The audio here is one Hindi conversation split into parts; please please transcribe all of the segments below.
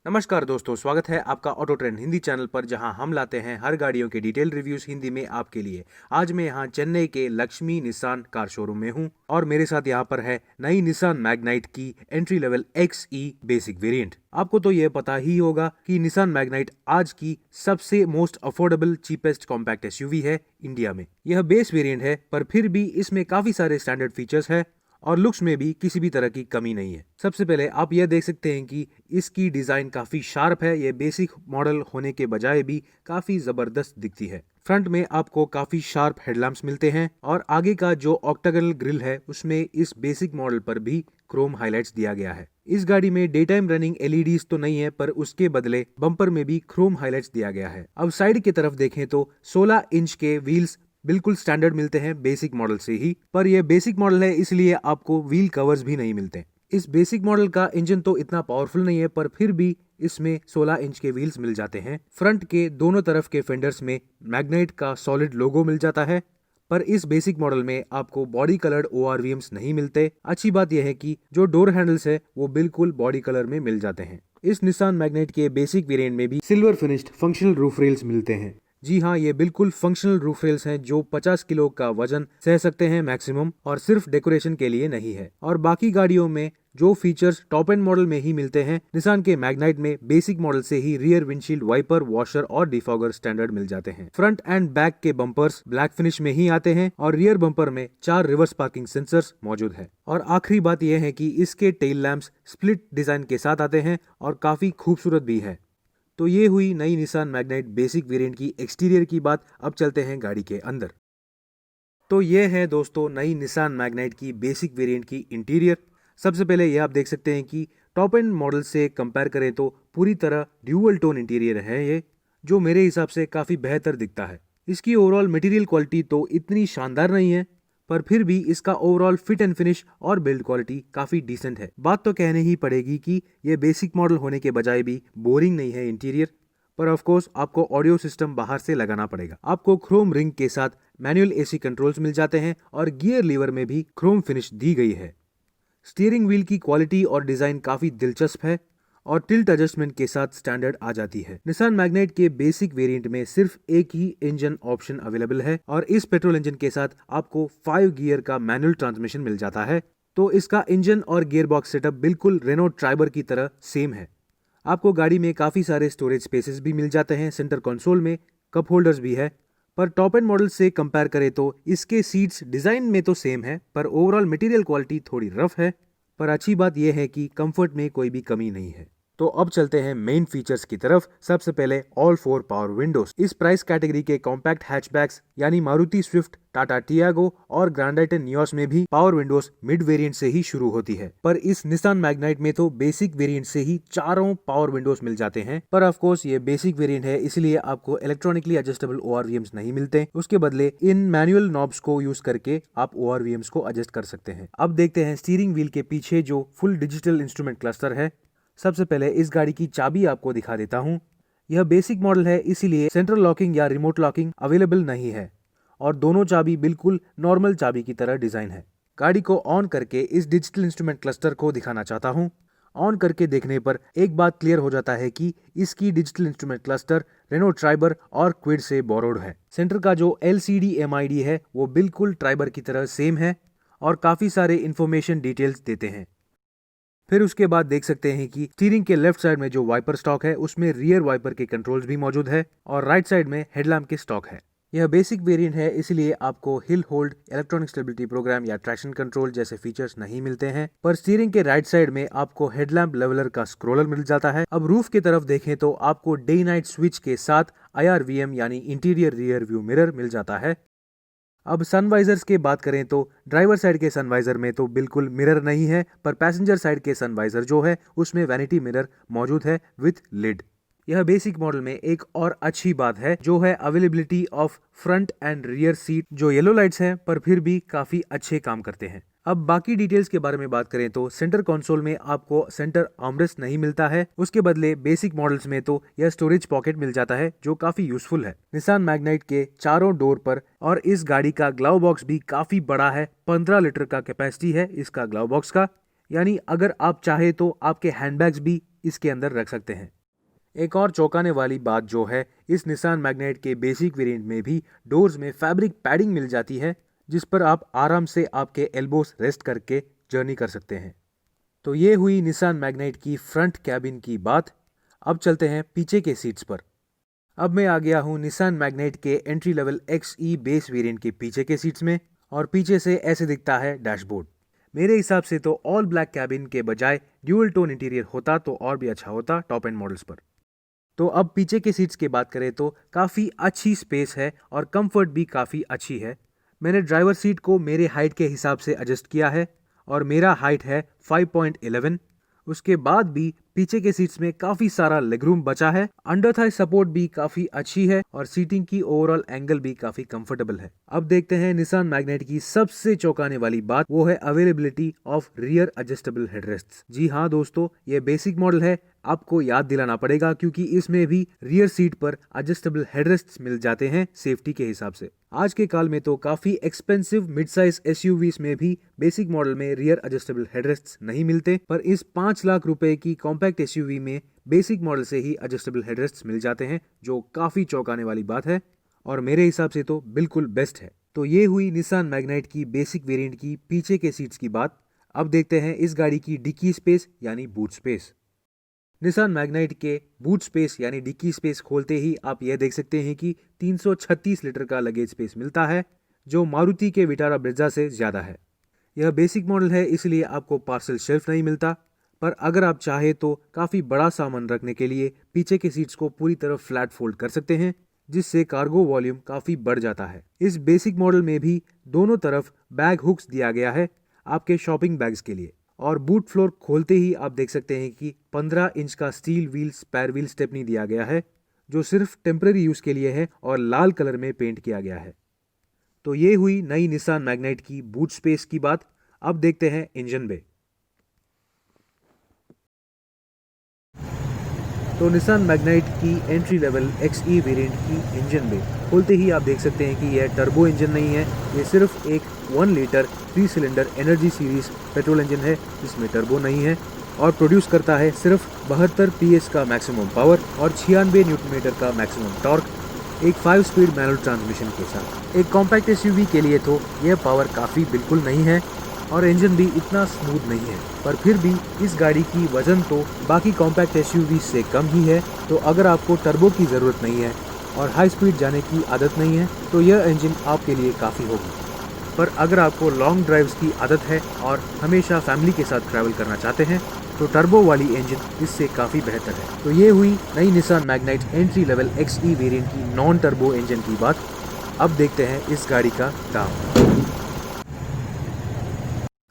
नमस्कार दोस्तों, स्वागत है आपका ऑटो ट्रेंड हिंदी चैनल पर, जहां हम लाते हैं हर गाड़ियों के डिटेल रिव्यूज हिंदी में आपके लिए। आज मैं यहां चेन्नई के लक्ष्मी निसान कार शोरूम में हूं और मेरे साथ यहां पर है नई निसान मैग्नाइट की entry level XE basic variant. आपको तो ये पता ही होगा कि निसान मैग्नाइट आज की सबसे most affordable cheapest compact SUV है इंडिया में। यह बेस वेरिएंट है, पर फिर भी इसमें काफी सारे स्टैंडर्ड फीचर्स है और लुक्स में भी किसी भी तरह की कमी नहीं है। सबसे पहले आप यह देख सकते हैं कि इसकी डिजाइन काफी शार्प है। ये बेसिक मॉडल होने के बजाय भी काफी जबरदस्त दिखती है। फ्रंट में आपको काफी शार्प हेडलैम्प्स मिलते हैं और आगे का जो ऑक्टागोनल ग्रिल है उसमें इस बेसिक मॉडल पर भी क्रोम हाइलाइट्स दिया गया है। इस गाड़ी में डे टाइम रनिंग LEDs तो नहीं है, पर उसके बदले बम्पर में भी क्रोम हाइलाइट्स दिया गया है। अब साइड की तरफ देखें तो 16 इंच के व्हील्स बिल्कुल स्टैंडर्ड मिलते हैं बेसिक मॉडल से ही, पर यह बेसिक मॉडल है इसलिए आपको व्हील कवर्स भी नहीं मिलते। इस बेसिक मॉडल का इंजन तो इतना पावरफुल नहीं है, पर फिर भी इसमें 16 इंच के व्हील्स मिल जाते हैं। फ्रंट के दोनों तरफ के फेंडर्स में मैग्नाइट का सॉलिड लोगो मिल जाता है, पर इस बेसिक मॉडल में आपको बॉडी कलर्ड ORVMs नहीं मिलते। अच्छी बात यह है कि जो डोर हैंडल्स है वो बिल्कुल बॉडी कलर में मिल जाते हैं। इस निसान मैग्नाइट के बेसिक वेरिएंट में भी silver finished functional roof rails मिलते हैं। जी हाँ, ये बिल्कुल फंक्शनल रूफ रेल्स हैं जो 50 किलो का वजन सह सकते हैं मैक्सिमम, और सिर्फ डेकोरेशन के लिए नहीं है। और बाकी गाड़ियों में जो फीचर्स टॉप एंड मॉडल में ही मिलते हैं, निसान के मैग्नाइट में बेसिक मॉडल से ही रियर विंडशील्ड वाइपर, वॉशर और डिफॉगर स्टैंडर्ड मिल जाते हैं। फ्रंट एंड बैक के बम्पर्स ब्लैक फिनिश में ही आते हैं और रियर बम्पर में 4 रिवर्स पार्किंग सेंसर्स मौजूद है। और आखिरी बात यह है कि इसके टेल लैंप्स स्प्लिट डिजाइन के साथ आते हैं और काफी खूबसूरत भी है। तो ये हुई नई निसान मैग्नाइट बेसिक वेरिएंट की एक्सटीरियर की बात। अब चलते हैं गाड़ी के अंदर। तो ये है दोस्तों नई निसान मैग्नाइट की बेसिक वेरिएंट की इंटीरियर। सबसे पहले ये आप देख सकते हैं कि टॉप एंड मॉडल से कंपेयर करें तो पूरी तरह ड्यूअल टोन इंटीरियर है ये, जो मेरे हिसाब से काफ़ी बेहतर दिखता है। इसकी ओवरऑल मटेरियल क्वालिटी तो इतनी शानदार नहीं है, पर फिर भी इसका ओवरऑल फिट एंड फिनिश और बिल्ड क्वालिटी काफी डिसेंट है। बात तो कहने ही पड़ेगी कि ये बेसिक मॉडल होने के बजाय भी बोरिंग नहीं है इंटीरियर, पर ऑफ कोर्स आपको ऑडियो सिस्टम बाहर से लगाना पड़ेगा। आपको क्रोम रिंग के साथ मैनुअल AC कंट्रोल्स मिल जाते हैं और गियर लीवर में भी क्रोम फिनिश दी गई है। स्टीयरिंग व्हील की क्वालिटी और डिजाइन काफी दिलचस्प है और टिल्ट एडजस्टमेंट के साथ स्टैंडर्ड आ जाती है। निसान मैग्नाइट के बेसिक वेरिएंट में सिर्फ एक ही इंजन ऑप्शन अवेलेबल है और इस पेट्रोल इंजन के साथ आपको 5 गियर का मैनुअल ट्रांसमिशन मिल जाता है। तो इसका इंजन और गियर बॉक्स सेटअप बिल्कुल रेनो ट्राइबर की तरह सेम है। आपको गाड़ी में काफी सारे स्टोरेज स्पेसेस भी मिल जाते हैं। सेंटर कंसोल में कप होल्डर्स भी है, पर टॉप एंड मॉडल से कंपेयर करें तो इसके सीट्स डिजाइन में तो सेम है, पर ओवरऑल मटेरियल क्वालिटी थोड़ी रफ है। पर अच्छी बात यह है कि कंफर्ट में कोई भी कमी नहीं है। तो अब चलते हैं मेन फीचर्स की तरफ। सबसे पहले ऑल 4 पावर विंडोज। इस प्राइस कैटेगरी के कॉम्पैक्ट हैचबैक्स यानी मारुति स्विफ्ट, टाटा टियागो और ग्रैंड आइटन नियोस में भी पावर विंडोज मिड वेरिएंट से ही शुरू होती है, पर इस निसान मैग्नाइट में तो बेसिक वेरिएंट से ही चारों पावर विंडोज मिल जाते हैं। पर ऑफ कोर्स ये बेसिक वेरिएंट है इसलिए आपको इलेक्ट्रॉनिकली एडजस्टेबल ORVMs नहीं मिलते। उसके बदले इन मैनुअल नॉब्स को यूज करके आप ORVMs को एडजस्ट कर सकते हैं। अब देखते हैं स्टीयरिंग व्हील के पीछे जो फुल डिजिटल इंस्ट्रूमेंट क्लस्टर है। सबसे पहले इस गाड़ी की चाबी आपको दिखा देता हूँ। यह बेसिक मॉडल है इसीलिए सेंट्रल लॉकिंग या रिमोट लॉकिंग अवेलेबल नहीं है और दोनों चाबी बिल्कुल नॉर्मल चाबी की तरह डिजाइन है। गाड़ी को ऑन करके इस डिजिटल इंस्ट्रूमेंट क्लस्टर को दिखाना चाहता हूँ। ऑन करके देखने पर एक बात क्लियर हो जाता है कि इसकी digital instrument cluster Renault Triber और क्विड से बोरोड है। सेंटर का जो LCD MID है वो बिल्कुल ट्राइबर की तरह सेम है और काफी सारे इंफॉर्मेशन डिटेल्स देते हैं। फिर उसके बाद देख सकते हैं कि स्टीयरिंग के लेफ्ट साइड में जो वाइपर स्टॉक है उसमें रियर वाइपर के कंट्रोल्स भी मौजूद है और राइट साइड में हेडलैम्प के स्टॉक है। यह बेसिक वेरिएंट है इसलिए आपको hill hold, electronic stability program या ट्रैक्शन कंट्रोल जैसे फीचर्स नहीं मिलते हैं, पर स्टीयरिंग के राइट साइड में आपको हेडलैम्प लेवलर का स्क्रोलर मिल जाता है। अब रूफ की तरफ देखें तो आपको डे नाइट स्विच के साथ IRVM यानी इंटीरियर रियर व्यू मिरर मिल जाता है। अब सनवाइजर्स की बात करें तो ड्राइवर साइड के सनवाइजर में तो बिल्कुल मिरर नहीं है, पर पैसेंजर साइड के सनवाइजर जो है उसमें वैनिटी मिरर मौजूद है विथ लिड। यह बेसिक मॉडल में एक और अच्छी बात है जो है availability of front end rear seat, जो येलो लाइट्स हैं पर फिर भी काफी अच्छे काम करते हैं। अब बाकी डिटेल्स के बारे में बात करें तो सेंटर कंसोल में आपको सेंटर आर्मरेस्ट नहीं मिलता है। उसके बदले बेसिक मॉडल्स में तो यह स्टोरेज पॉकेट मिल जाता है जो काफी यूजफुल है। निसान मैग्नाइट के चारों डोर पर और इस गाड़ी का ग्लव बॉक्स भी काफी बड़ा है। 15 लीटर का कैपेसिटी है इसका ग्लव बॉक्स का, यानी अगर आप चाहे तो आपके हैंडबैग्स भी इसके अंदर रख सकते हैं। एक और चौंकाने वाली बात जो है, इस निसान मैग्नाइट के बेसिक वेरिएंट में भी डोर्स में फैब्रिक पैडिंग मिल जाती है, जिस पर आप आराम से आपके एल्बोस रेस्ट करके जर्नी कर सकते हैं। तो ये हुई निसान मैग्नाइट की फ्रंट कैबिन की बात। अब चलते हैं पीछे के सीट्स पर। अब मैं आ गया हूँ निसान मैग्नाइट के entry level XE base variant के पीछे के सीट्स में, और पीछे से ऐसे दिखता है डैशबोर्ड। मेरे हिसाब से तो ऑल ब्लैक कैबिन के बजाय ड्यूअल टोन इंटीरियर होता तो और भी अच्छा होता टॉप एंड मॉडल्स पर। तो अब पीछे के सीट्स की बात करें तो काफ़ी अच्छी स्पेस है और कंफर्ट भी काफ़ी अच्छी है। मैंने ड्राइवर सीट को मेरे हाइट के हिसाब से एडजस्ट किया है और मेरा हाइट है 5.11। उसके बाद भी पीछे के सीट्स में काफी सारा लेगरूम बचा है। अंडर थाई सपोर्ट भी काफी अच्छी है और सीटिंग की ओवरऑल एंगल भी काफी कंफर्टेबल है। अब देखते हैं निसान मैग्नाइट की सबसे चौंकाने वाली बात, वो है अवेलेबिलिटी ऑफ रियर एडजस्टेबल हेडरेस्ट्स। जी हाँ दोस्तों, ये बेसिक मॉडल है, आपको याद दिलाना पड़ेगा क्योंकि इसमें भी रियर सीट पर एडजस्टेबल हेडरेस्ट्स मिल जाते हैं सेफ्टी के हिसाब से। आज के काल में तो काफी एक्सपेंसिव मिड साइज SUVs में भी बेसिक मॉडल में रियर एडजस्टेबल हेडरेस्ट्स नहीं मिलते, पर इस 5 लाख रुपए की कॉम्पैक्ट SUV में बेसिक मॉडल से ही एडजस्टेबल हेडरेस्ट्स मिल जाते हैं, जो काफी चौंकाने वाली बात है और मेरे हिसाब से तो बिल्कुल बेस्ट है। तो ये हुई निसान मैग्नाइट की बेसिक वेरिएंट की पीछे के सीट्स की बात। अब देखते हैं इस गाड़ी की डिक्की स्पेस यानी बूट स्पेस। निसान मैग्नाइट के बूट स्पेस यानी डिक्की स्पेस खोलते ही आप यह देख सकते हैं कि 336 लीटर का लगेज स्पेस मिलता है, जो मारुति के विटारा ब्रेज़ा से ज़्यादा है। यह बेसिक मॉडल है, इसलिए आपको पार्सल शेल्फ नहीं मिलता, पर अगर आप चाहे तो काफ़ी बड़ा सामान रखने के लिए पीछे के सीट्स को पूरी तरह फ्लैट फोल्ड कर सकते हैं, जिससे कार्गो वॉल्यूम काफ़ी बढ़ जाता है। इस बेसिक मॉडल में भी दोनों तरफ बैग हुक्स दिया गया है आपके शॉपिंग बैग्स के लिए, और बूट फ्लोर खोलते ही आप देख सकते हैं कि 15 इंच का steel wheel spare wheel stepney दिया गया है, जो सिर्फ टेम्पररी यूज के लिए है और लाल कलर में पेंट किया गया है। तो ये हुई नई निसान मैग्नाइट की बूट स्पेस की बात। अब देखते हैं इंजन बे। तो निसान मैग्नाइट की एंट्री लेवल XE वेरिएंट की इंजन बे खोलते ही आप देख सकते हैं कि यह टर्बो इंजन नहीं है, ये सिर्फ एक 1 litre 3 cylinder energy series petrol engine है, जिसमें टर्बो नहीं है, और प्रोड्यूस करता है सिर्फ 72 PS का मैक्सिमम पावर और 96 न्यूटन मीटर का मैक्सिमम टॉर्क, एक 5 स्पीड मैनुअल ट्रांसमिशन के साथ। एक कॉम्पैक्ट SUV के लिए तो यह पावर काफ़ी बिल्कुल नहीं है और इंजन भी इतना स्मूथ नहीं है, पर फिर भी इस गाड़ी की वजन तो बाकी कॉम्पैक्ट SUV से कम ही है। तो अगर आपको टर्बो की ज़रूरत नहीं है और हाई स्पीड जाने की आदत नहीं है तो यह इंजन आपके लिए काफ़ी होगी। पर अगर आपको लॉन्ग ड्राइव्स की आदत है और हमेशा फैमिली के साथ ट्रैवल करना चाहते हैं तो टर्बो वाली इंजन इससे काफ़ी बेहतर है। तो ये हुई नई Nissan Magnite entry level XE variant की नॉन टर्बो इंजन की बात। अब देखते हैं इस गाड़ी का दाम।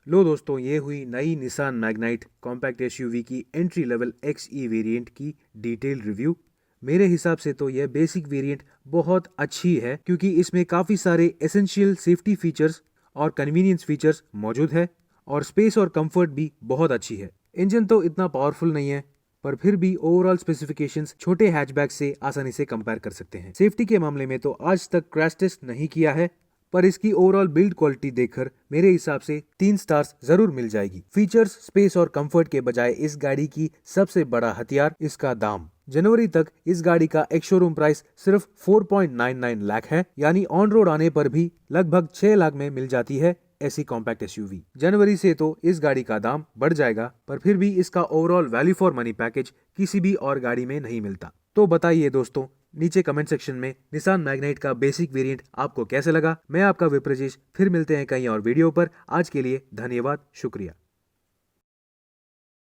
लो दोस्तों, ये हुई नई निसान मैग्नाइट कॉम्पैक्ट SUV की एंट्री लेवल XE वेरिएंट की डिटेल रिव्यू। मेरे हिसाब से तो यह बेसिक वेरिएंट बहुत अच्छी है क्योंकि इसमें काफ़ी सारे एसेंशियल सेफ्टी फीचर्स और कन्वीनियंस फीचर्स मौजूद है और स्पेस और कंफर्ट भी बहुत अच्छी है। इंजन तो इतना पावरफुल नहीं है, पर फिर भी ओवरऑल स्पेसिफिकेशंस छोटे हैचबैक से आसानी से कंपेयर कर सकते हैं। सेफ्टी के मामले में तो आज तक क्रैश टेस्ट नहीं किया है, पर इसकी ओवरऑल बिल्ड क्वालिटी देखकर मेरे हिसाब से 3 स्टार्स जरूर मिल जाएगी। फीचर्स, स्पेस और कंफर्ट के बजाय इस गाड़ी की सबसे बड़ा हथियार इसका दाम। जनवरी तक इस गाड़ी का एक शोरूम प्राइस सिर्फ 4.99 लाख है, यानी ऑन रोड आने पर भी लगभग 6 लाख में मिल जाती है ऐसी कॉम्पैक्ट SUV। जनवरी से तो इस गाड़ी का दाम बढ़ जाएगा, पर फिर भी इसका overall value for money package किसी भी और गाड़ी में नहीं मिलता। तो बताइए दोस्तों नीचे कमेंट सेक्शन में निसान मैग्नाइट का बेसिक वेरिएंट आपको कैसे लगा। मैं आपका विप्रजेश, फिर मिलते हैं कहीं और वीडियो पर। आज के लिए धन्यवाद, शुक्रिया।